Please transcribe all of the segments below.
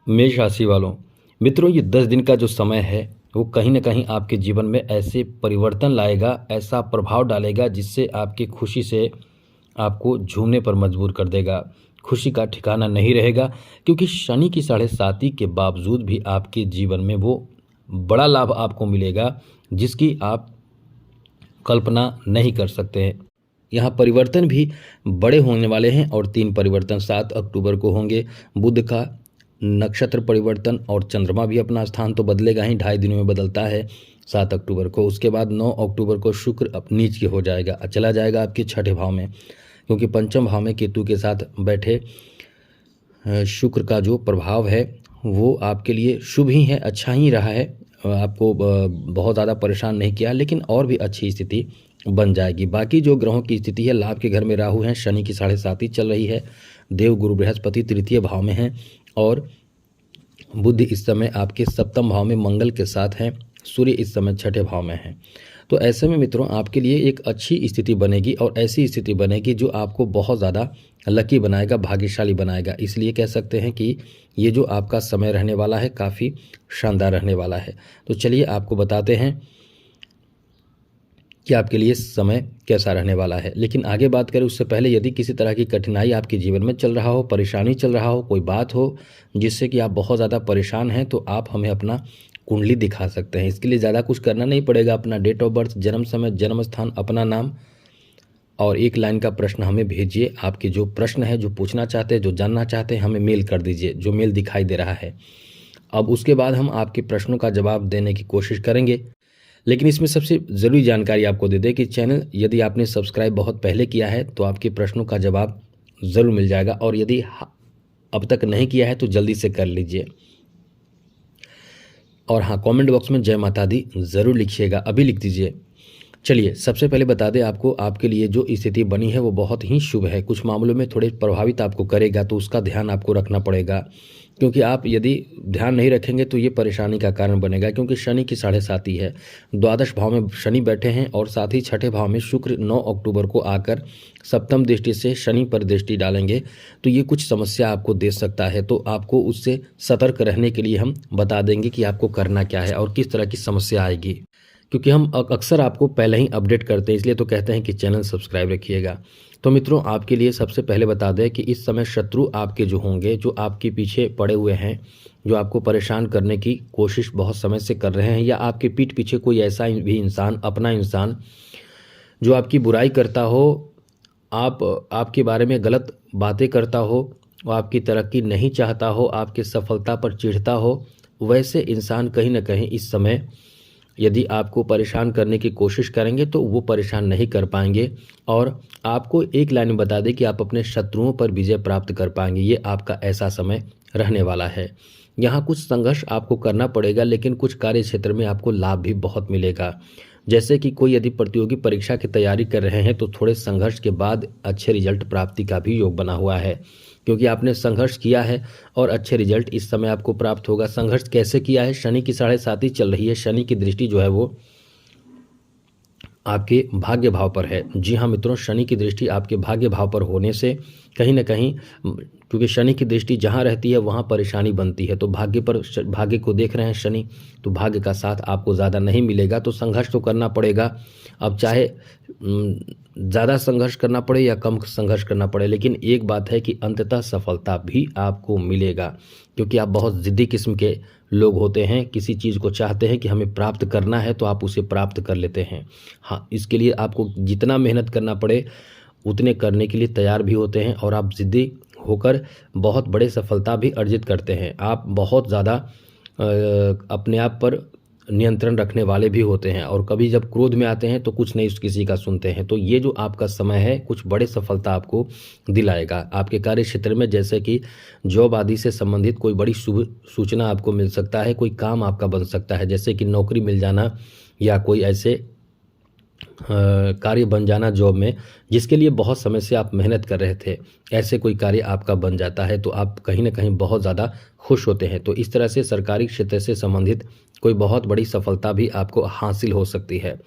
मेष राशि वालों, मित्रों, ये 10 दिन का जो समय है वो कहीं न कहीं आपके जीवन में ऐसे परिवर्तन लाएगा, ऐसा प्रभाव डालेगा जिससे आपकी खुशी से आपको झूमने पर मजबूर कर देगा। खुशी का ठिकाना नहीं रहेगा, क्योंकि शनि की साढ़े साती के बावजूद भी आपके जीवन में वो बड़ा लाभ आपको मिलेगा जिसकी आप कल्पना नहीं कर सकते हैं। यहाँ परिवर्तन भी बड़े होने वाले हैं और 3 परिवर्तन 7 अक्टूबर को होंगे। बुध का नक्षत्र परिवर्तन और चंद्रमा भी अपना स्थान तो बदलेगा ही, 2.5 दिनों में बदलता है 7 अक्टूबर को। उसके बाद 9 अक्टूबर को शुक्र नीच के हो जाएगा, चला जाएगा आपके छठे भाव में, क्योंकि पंचम भाव में केतु के साथ बैठे शुक्र का जो प्रभाव है वो आपके लिए शुभ ही है, अच्छा ही रहा है। आपको बहुत ज़्यादा परेशान नहीं किया, लेकिन और भी अच्छी स्थिति बन जाएगी। बाकी जो ग्रहों की स्थिति है, लाभ के घर में राहु हैं, शनि की साढ़े साती चल रही है, देव गुरु बृहस्पति तृतीय भाव में हैं और बुध इस समय आपके सप्तम भाव में मंगल के साथ हैं, सूर्य इस समय छठे भाव में है। तो ऐसे में मित्रों आपके लिए एक अच्छी स्थिति बनेगी और ऐसी स्थिति बनेगी जो आपको बहुत ज़्यादा लकी बनाएगा, भाग्यशाली बनाएगा। इसलिए कह सकते हैं कि ये जो आपका समय रहने वाला है काफ़ी शानदार रहने वाला है। तो चलिए आपको बताते हैं कि आपके लिए समय कैसा रहने वाला है। लेकिन आगे बात करें उससे पहले, यदि किसी तरह की कठिनाई आपके जीवन में चल रहा हो, परेशानी चल रहा हो, कोई बात हो जिससे कि आप बहुत ज़्यादा परेशान हैं, तो आप हमें अपना कुंडली दिखा सकते हैं। इसके लिए ज़्यादा कुछ करना नहीं पड़ेगा। अपना डेट ऑफ बर्थ, जन्म समय, जन्म स्थान, अपना नाम और एक लाइन का प्रश्न हमें भेजिए। आपके जो प्रश्न है, जो पूछना चाहते हैं, जो जानना चाहते हैं, हमें मेल कर दीजिए, जो मेल दिखाई दे रहा है। अब उसके बाद हम आपके प्रश्नों का जवाब देने की कोशिश करेंगे। लेकिन इसमें सबसे ज़रूरी जानकारी आपको दे दें कि चैनल यदि आपने सब्सक्राइब बहुत पहले किया है तो आपके प्रश्नों का जवाब ज़रूर मिल जाएगा, और यदि अब तक नहीं किया है तो जल्दी से कर लीजिए। और हाँ, कमेंट बॉक्स में जय माता दी ज़रूर लिखिएगा, अभी लिख दीजिए। चलिए सबसे पहले बता दें आपको, आपके लिए जो स्थिति बनी है वो बहुत ही शुभ है। कुछ मामलों में थोड़े प्रभावित आपको करेगा, तो उसका ध्यान आपको रखना पड़ेगा, क्योंकि आप यदि ध्यान नहीं रखेंगे तो ये परेशानी का कारण बनेगा। क्योंकि शनि की साढ़े साती है, द्वादश भाव में शनि बैठे हैं और साथ ही छठे भाव में शुक्र 9 अक्टूबर को आकर सप्तम दृष्टि से शनि पर दृष्टि डालेंगे, तो ये कुछ समस्या आपको दे सकता है। तो आपको उससे सतर्क रहने के लिए हम बता देंगे कि आपको करना क्या है और किस तरह की समस्या आएगी, क्योंकि हम अक्सर आपको पहले ही अपडेट करते हैं, इसलिए तो कहते हैं कि चैनल सब्सक्राइब रखिएगा। तो मित्रों आपके लिए सबसे पहले बता दें कि इस समय शत्रु आपके जो होंगे, जो आपके पीछे पड़े हुए हैं, जो आपको परेशान करने की कोशिश बहुत समय से कर रहे हैं, या आपके पीठ पीछे कोई ऐसा भी इंसान, अपना इंसान, जो आपकी बुराई करता हो, आपके बारे में गलत बातें करता हो, वो आपकी तरक्की नहीं चाहता हो, आपकी सफलता पर चिढ़ता हो, वैसे इंसान कहीं ना कहीं इस समय यदि आपको परेशान करने की कोशिश करेंगे तो वो परेशान नहीं कर पाएंगे, और आपको एक लाइन में बता दें कि आप अपने शत्रुओं पर विजय प्राप्त कर पाएंगे। ये आपका ऐसा समय रहने वाला है। यहाँ कुछ संघर्ष आपको करना पड़ेगा, लेकिन कुछ कार्य क्षेत्र में आपको लाभ भी बहुत मिलेगा। जैसे कि कोई यदि प्रतियोगी परीक्षा की तैयारी कर रहे हैं तो थोड़े संघर्ष के बाद अच्छे रिजल्ट प्राप्ति का भी योग बना हुआ है, क्योंकि आपने संघर्ष किया है और अच्छे रिजल्ट इस समय आपको प्राप्त होगा। संघर्ष कैसे किया है? शनि की साढ़े साती चल रही है, शनि की दृष्टि जो है वो आपके भाग्य भाव पर है। जी हाँ मित्रों, शनि की दृष्टि आपके भाग्य भाव पर होने से कहीं ना कहीं, क्योंकि शनि की दृष्टि जहाँ रहती है वहाँ परेशानी बनती है, तो भाग्य पर, भाग्य को देख रहे हैं शनि, तो भाग्य का साथ आपको ज़्यादा नहीं मिलेगा। तो संघर्ष तो करना पड़ेगा। अब चाहे ज़्यादा संघर्ष करना पड़े या कम संघर्ष करना पड़े, लेकिन एक बात है कि अंततः सफलता भी आपको मिलेगा, क्योंकि आप बहुत ज़िद्दी किस्म के लोग होते हैं। किसी चीज़ को चाहते हैं कि हमें प्राप्त करना है तो आप उसे प्राप्त कर लेते हैं। हाँ, इसके लिए आपको जितना मेहनत करना पड़े उतने करने के लिए तैयार भी होते हैं, और आप ज़िद्दी होकर बहुत बड़े सफलता भी अर्जित करते हैं। आप बहुत ज़्यादा अपने आप पर नियंत्रण रखने वाले भी होते हैं, और कभी जब क्रोध में आते हैं तो कुछ नहीं किसी का सुनते हैं। तो ये जो आपका समय है कुछ बड़े सफलता आपको दिलाएगा। आपके कार्य क्षेत्र में जैसे कि जॉब आदि से संबंधित कोई बड़ी शुभ सूचना आपको मिल सकता है, कोई काम आपका बन सकता है, जैसे कि नौकरी मिल जाना या कोई ऐसे कार्य बन जाना जॉब में जिसके लिए बहुत समय से आप मेहनत कर रहे थे, ऐसे कोई कार्य आपका बन जाता है तो आप कहीं ना कहीं बहुत ज़्यादा खुश होते हैं। तो इस तरह से सरकारी क्षेत्र से संबंधित कोई बहुत बड़ी सफलता भी आपको हासिल हो सकती है।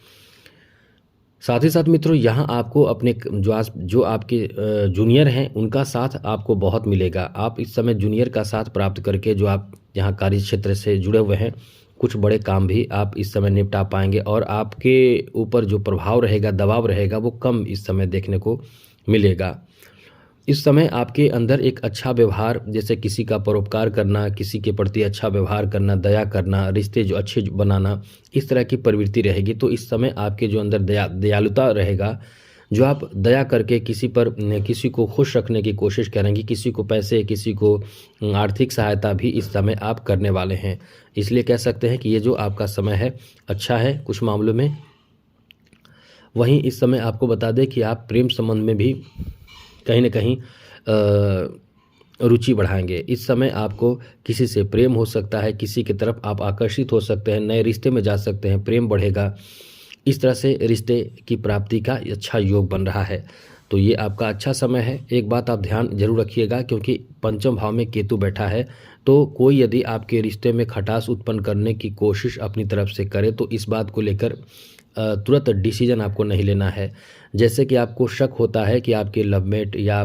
साथ ही साथ मित्रों यहाँ आपको अपने जो आपके जूनियर हैं उनका साथ आपको बहुत मिलेगा। आप इस समय जूनियर का साथ प्राप्त करके जो आप यहाँ कार्य क्षेत्र से जुड़े हुए हैं, कुछ बड़े काम भी आप इस समय निपटा पाएंगे और आपके ऊपर जो प्रभाव रहेगा, दबाव रहेगा, वो कम इस समय देखने को मिलेगा। इस समय आपके अंदर एक अच्छा व्यवहार, जैसे किसी का परोपकार करना, किसी के प्रति अच्छा व्यवहार करना, दया करना, रिश्ते जो अच्छे बनाना, इस तरह की प्रवृत्ति रहेगी। तो इस समय आपके जो अंदर दयालुता रहेगा, जो आप दया करके किसी को खुश रखने की कोशिश करेंगे, किसी को पैसे, किसी को आर्थिक सहायता भी इस समय आप करने वाले हैं। इसलिए कह सकते हैं कि ये जो आपका समय है अच्छा है कुछ मामलों में। वहीं इस समय आपको बता दें कि आप प्रेम संबंध में भी कहीं न कहीं रुचि बढ़ाएंगे। इस समय आपको किसी से प्रेम हो सकता है, किसी की तरफ आप आकर्षित हो सकते हैं, नए रिश्ते में जा सकते हैं, प्रेम बढ़ेगा। इस तरह से रिश्ते की प्राप्ति का अच्छा योग बन रहा है। तो ये आपका अच्छा समय है। एक बात आप ध्यान जरूर रखिएगा, क्योंकि पंचम भाव में केतु बैठा है, तो कोई यदि आपके रिश्ते में खटास उत्पन्न करने की कोशिश अपनी तरफ से करे तो इस बात को लेकर तुरंत डिसीजन आपको नहीं लेना है। जैसे कि आपको शक होता है कि आपके लवमेट या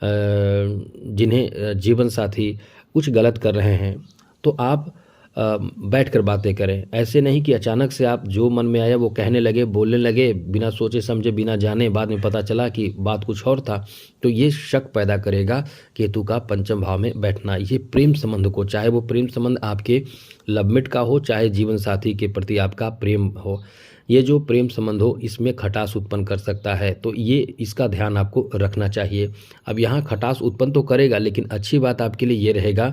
जिन्हें जीवन साथी कुछ गलत कर रहे हैं, तो आप बैठकर बातें करें। ऐसे नहीं कि अचानक से आप जो मन में आया वो कहने लगे, बोलने लगे, बिना सोचे समझे, बिना जाने, बाद में पता चला कि बात कुछ और था। तो ये शक पैदा करेगा केतु का पंचम भाव में बैठना। ये प्रेम संबंध को, चाहे वो प्रेम संबंध आपके लवमेट का हो, चाहे जीवन साथी के प्रति आपका प्रेम हो, ये जो प्रेम संबंध हो इसमें खटास उत्पन्न कर सकता है। तो ये इसका ध्यान आपको रखना चाहिए। अब यहाँ खटास उत्पन्न तो करेगा, लेकिन अच्छी बात आपके लिए ये रहेगा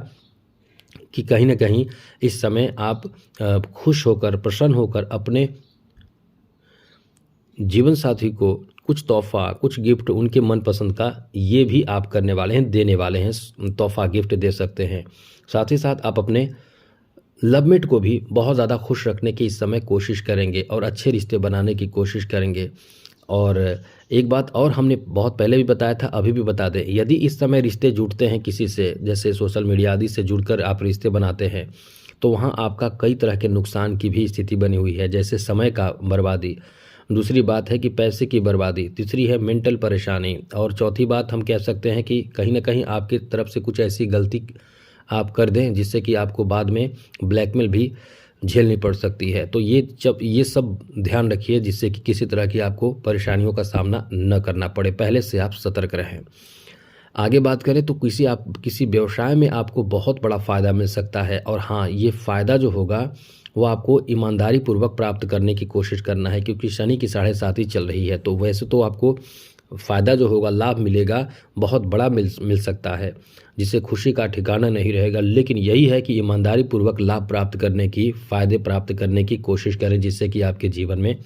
कि कहीं ना कहीं इस समय आप खुश होकर, प्रसन्न होकर अपने जीवन साथी को कुछ तोहफा, कुछ गिफ्ट, उनके मनपसंद का ये भी आप करने वाले हैं, देने वाले हैं, तोहफा गिफ्ट दे सकते हैं। साथ ही साथ आप अपने लवमेट को भी बहुत ज़्यादा खुश रखने की इस समय कोशिश करेंगे और अच्छे रिश्ते बनाने की कोशिश करेंगे। और एक बात और हमने बहुत पहले भी बताया था, अभी भी बता दें, यदि इस समय रिश्ते जुड़ते हैं किसी से, जैसे सोशल मीडिया आदि से जुड़कर आप रिश्ते बनाते हैं, तो वहाँ आपका कई तरह के नुकसान की भी स्थिति बनी हुई है। जैसे समय का बर्बादी, दूसरी बात है कि पैसे की बर्बादी, तीसरी है मेंटल परेशानी, और चौथी बात हम कह सकते हैं कि कहीं ना कहीं आपकी तरफ से कुछ ऐसी गलती आप कर दें जिससे कि आपको बाद में ब्लैकमेल भी झेलनी पड़ सकती है। तो ये सब ध्यान रखिए, जिससे कि किसी तरह की आपको परेशानियों का सामना न करना पड़े। पहले से आप सतर्क रहें। आगे बात करें तो किसी व्यवसाय में आपको बहुत बड़ा फ़ायदा मिल सकता है। और हाँ, ये फ़ायदा जो होगा वो आपको ईमानदारी पूर्वक प्राप्त करने की कोशिश करना है, क्योंकि शनि की 7.5 चल रही है। तो वैसे तो आपको फ़ायदा जो होगा, लाभ मिलेगा, बहुत बड़ा मिल सकता है, जिससे खुशी का ठिकाना नहीं रहेगा। लेकिन यही है कि ईमानदारी पूर्वक लाभ प्राप्त करने की, फ़ायदे प्राप्त करने की कोशिश करें, जिससे कि आपके जीवन में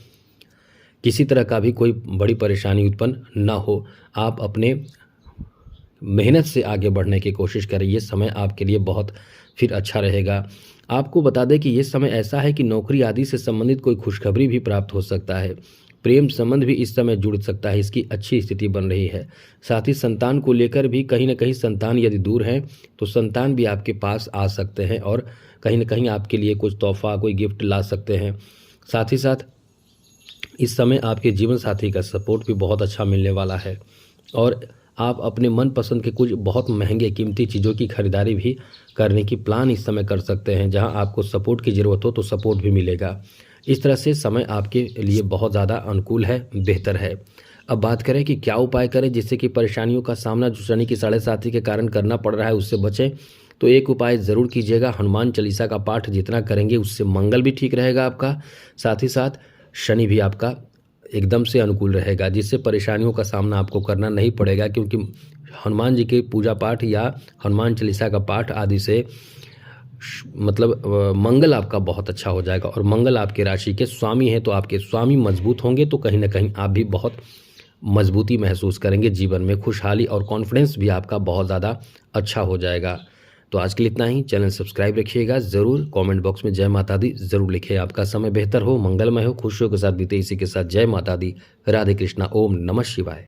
किसी तरह का भी कोई बड़ी परेशानी उत्पन्न ना हो। आप अपने मेहनत से आगे बढ़ने की कोशिश करें। ये समय आपके लिए बहुत फिर अच्छा रहेगा। आपको बता दें कि ये समय ऐसा है कि नौकरी आदि से संबंधित कोई खुशखबरी भी प्राप्त हो सकता है। प्रेम संबंध भी इस समय जुड़ सकता है, इसकी अच्छी स्थिति बन रही है। साथ ही संतान को लेकर भी कहीं ना कहीं, संतान यदि दूर है तो संतान भी आपके पास आ सकते हैं और कहीं ना कहीं आपके लिए कुछ तोहफा, कोई गिफ्ट ला सकते हैं। साथ ही साथ इस समय आपके जीवन साथी का सपोर्ट भी बहुत अच्छा मिलने वाला है और आप अपने मनपसंद के कुछ बहुत महंगे कीमती चीज़ों की खरीदारी भी करने की प्लान इस समय कर सकते हैं। जहां आपको सपोर्ट की ज़रूरत हो तो सपोर्ट भी मिलेगा। इस तरह से समय आपके लिए बहुत ज़्यादा अनुकूल है, बेहतर है। अब बात करें कि क्या उपाय करें जिससे कि परेशानियों का सामना जो शनि की 7.5 के कारण करना पड़ रहा है उससे बचें। तो एक उपाय ज़रूर कीजिएगा, हनुमान चालीसा का पाठ जितना करेंगे उससे मंगल भी ठीक रहेगा आपका, साथ ही साथ शनि भी आपका एकदम से अनुकूल रहेगा, जिससे परेशानियों का सामना आपको करना नहीं पड़ेगा। क्योंकि हनुमान जी के पूजा पाठ या हनुमान चालीसा का पाठ आदि से मतलब मंगल आपका बहुत अच्छा हो जाएगा। और मंगल आपके राशि के स्वामी हैं, तो आपके स्वामी मजबूत होंगे तो कहीं ना कहीं आप भी बहुत मजबूती महसूस करेंगे जीवन में, खुशहाली और कॉन्फिडेंस भी आपका बहुत ज़्यादा अच्छा हो जाएगा। तो आज के लिए इतना ही। चैनल सब्सक्राइब रखिएगा ज़रूर। कमेंट बॉक्स में जय माता दी ज़रूर लिखिए। आपका समय बेहतर हो, मंगलमय हो, खुशियों के साथ बीते। इसी के साथ जय माता दी, राधे कृष्णा, ओम नमः शिवाय।